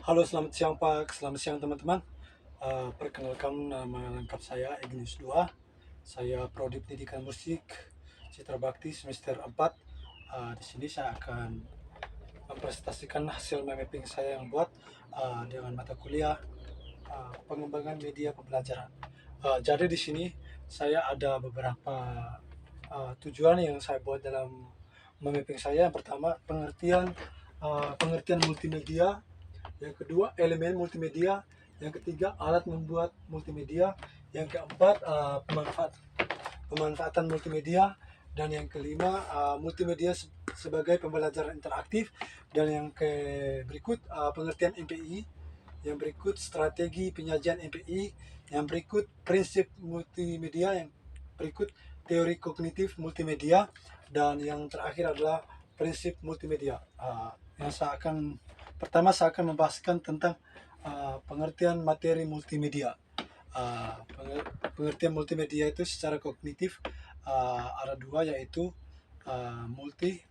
Halo, selamat siang Pak, selamat siang teman-teman. Perkenalkan, nama lengkap saya Ignis Dua. Saya Prodi Pendidikan Musik Citra Bakti semester 4. Di sini saya akan mempresentasikan hasil mapping saya yang buat dengan mata kuliah pengembangan media pembelajaran. Jadi di sini saya ada beberapa tujuan yang saya buat dalam memapping saya. Yang pertama, pengertian multimedia. Yang kedua, elemen multimedia. Yang ketiga, alat membuat multimedia. Yang keempat, pemanfaatan multimedia. Dan yang kelima, multimedia sebagai pembelajaran interaktif. Dan yang berikut, pengertian MPI. Yang berikut, strategi penyajian MPI. Yang berikut, prinsip multimedia. Yang berikut, teori kognitif multimedia. Dan yang terakhir adalah prinsip multimedia. Yang pertama saya akan membahaskan tentang pengertian materi multimedia. Pengertian multimedia itu secara kognitif ada dua, yaitu multi,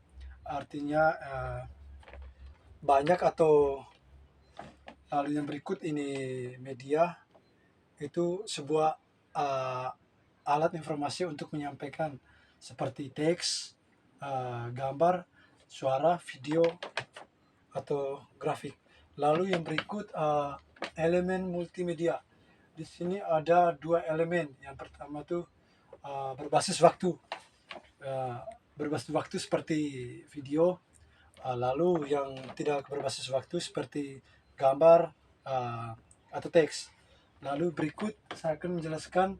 artinya banyak, atau lalu yang berikut ini media, itu sebuah alat informasi untuk menyampaikan seperti teks, gambar, suara, video, atau grafik. Lalu yang berikut, elemen multimedia. Di sini ada dua elemen. Yang pertama tuh berbasis waktu. Berbasis waktu seperti video. Lalu yang tidak berbasis waktu seperti gambar atau teks. Lalu berikut saya akan menjelaskan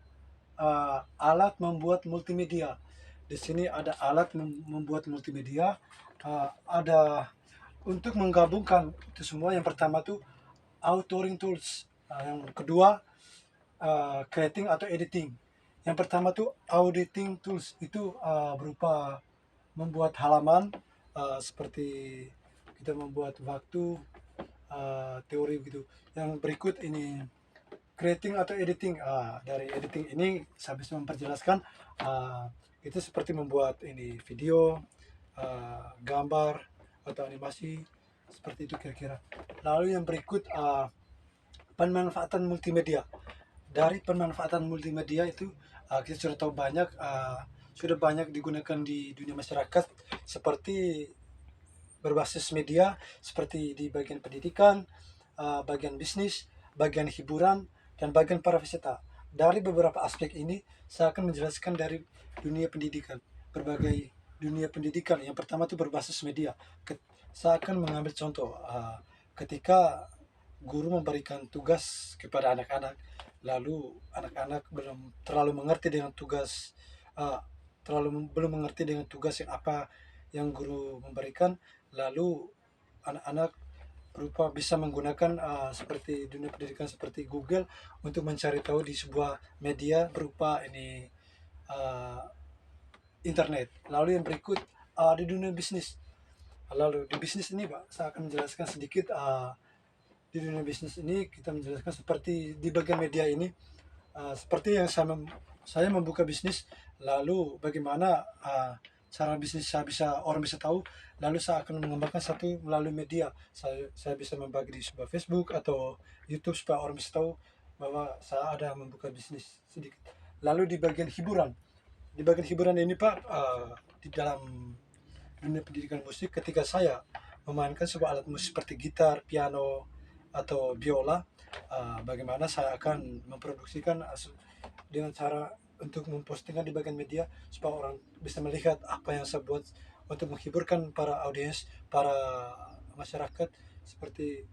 alat membuat multimedia. Di sini ada alat membuat multimedia. Ada untuk menggabungkan itu semua. Yang pertama tuh authoring tools. Yang kedua creating atau editing. Yang pertama tuh auditing tools, itu berupa membuat halaman, seperti kita membuat waktu, teori begitu. Yang berikut ini creating atau editing. Dari editing ini saya bisa memperjelaskan, itu seperti membuat ini video, gambar atau animasi, seperti itu kira-kira. Lalu yang berikut, pemanfaatan multimedia. Dari pemanfaatan multimedia itu kita sudah tahu sudah banyak digunakan di dunia masyarakat, seperti berbasis media, seperti di bagian pendidikan, bagian bisnis, bagian hiburan, dan bagian pariwisata. Dari beberapa aspek ini saya akan menjelaskan dari dunia pendidikan, berbagai dunia pendidikan. Yang pertama itu berbasis media. Saya akan mengambil contoh ketika guru memberikan tugas kepada anak-anak, lalu anak-anak belum terlalu mengerti dengan tugas, belum mengerti dengan tugas yang apa yang guru memberikan. Lalu anak-anak berupa bisa menggunakan seperti dunia pendidikan seperti Google untuk mencari tahu di sebuah media berupa ini, uh, internet. Lalu yang berikut, di dunia bisnis. Lalu di bisnis ini Pak, saya akan menjelaskan sedikit. Di dunia bisnis ini kita menjelaskan seperti di bagian media ini, seperti yang saya membuka bisnis, lalu bagaimana cara bisnis saya bisa orang bisa tahu, lalu saya akan mengembangkan satu melalui media. Saya bisa membagi di sebuah Facebook atau YouTube supaya orang bisa tahu bahwa saya ada membuka bisnis sedikit. Lalu di bagian hiburan ini Pak, di dalam dunia pendidikan musik, ketika saya memainkan sebuah alat musik seperti gitar, piano, atau biola, bagaimana saya akan memproduksikan dengan cara untuk mempostingkan di bagian media supaya orang bisa melihat apa yang saya buat untuk menghiburkan para audiens, para masyarakat, seperti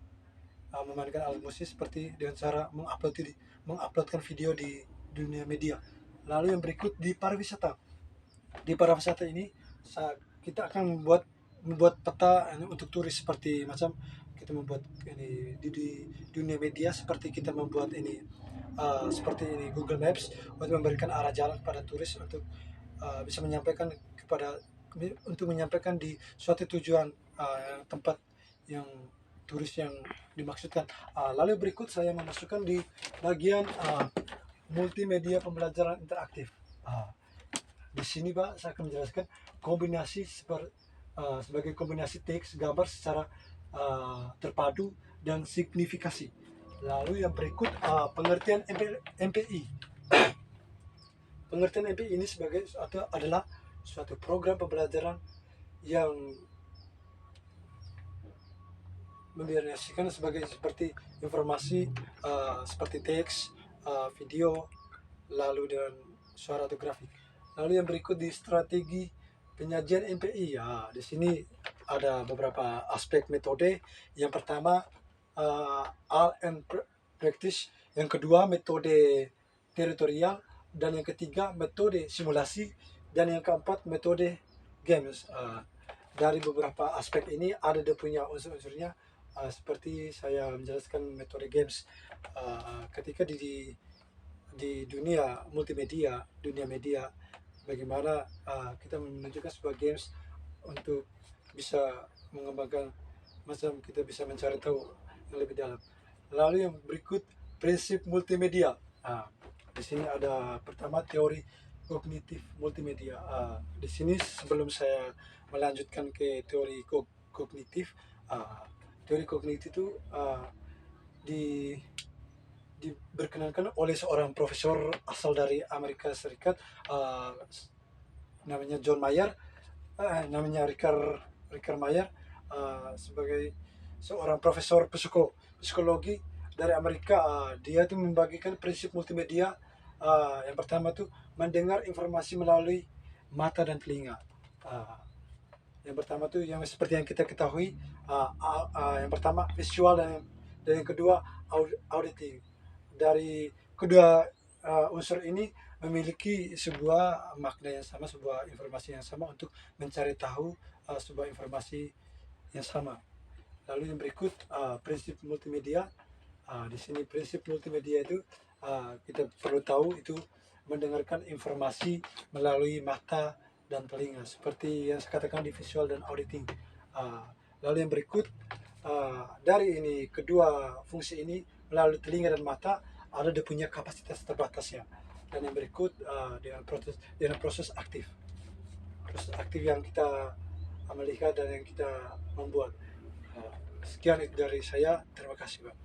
memainkan alat musik seperti dengan cara menguploadkan video di dunia media. Lalu yang berikut, di pariwisata. Di pariwisata ini kita akan membuat peta untuk turis, seperti macam kita membuat ini di dunia media, seperti kita membuat ini, seperti ini Google Maps, untuk memberikan arah jalan kepada turis untuk bisa menyampaikan untuk menyampaikan di suatu tujuan, tempat yang turis yang dimaksudkan. Lalu berikut saya memasukkan di bagian multimedia pembelajaran interaktif. Di sini Pak, saya akan menjelaskan sebagai kombinasi teks gambar secara terpadu dan signifikasi. Lalu yang berikut pengertian MPI. Pengertian MPI ini adalah suatu program pembelajaran yang membiaskan seperti informasi seperti teks, video, lalu dan suara atau grafik. Lalu yang berikut di strategi penyajian MPI. Di sini ada beberapa aspek metode. Yang pertama art and practice, yang kedua metode teritorial, dan yang ketiga metode simulasi, dan yang keempat metode games. Dari beberapa aspek ini ada dia punya unsur-unsurnya. Seperti saya menjelaskan metode games, ketika di dunia multimedia, dunia media, bagaimana kita menunjukkan sebuah games untuk bisa mengembangkan, macam kita bisa mencari tahu yang lebih dalam. Lalu yang berikut prinsip multimedia. Di sini ada pertama teori kognitif multimedia. Di sini sebelum saya melanjutkan ke teori kognitif, teori kognitif itu diperkenalkan oleh seorang profesor asal dari Amerika Serikat, namanya John Mayer, namanya Ricard Mayer, sebagai seorang profesor psikologi dari Amerika. Dia itu membagikan prinsip multimedia. Yang pertama tuh mendengar informasi melalui mata dan telinga. Yang pertama tuh yang seperti yang kita ketahui, yang pertama visual, dan yang kedua auditing. Dari kedua unsur ini memiliki sebuah makna yang sama, sebuah informasi yang sama untuk mencari tahu sebuah informasi yang sama. Lalu yang berikut prinsip multimedia. Di sini prinsip multimedia itu kita perlu tahu itu mendengarkan informasi melalui mata dan telinga, seperti yang saya katakan di visual dan auditing. Lalu yang berikut, dari ini kedua fungsi ini melalui telinga dan mata ada dia punya kapasitas terbatasnya. Dan yang berikut dengan proses aktif yang kita melihat dan yang kita membuat. Sekian itu dari saya, terima kasih Pak.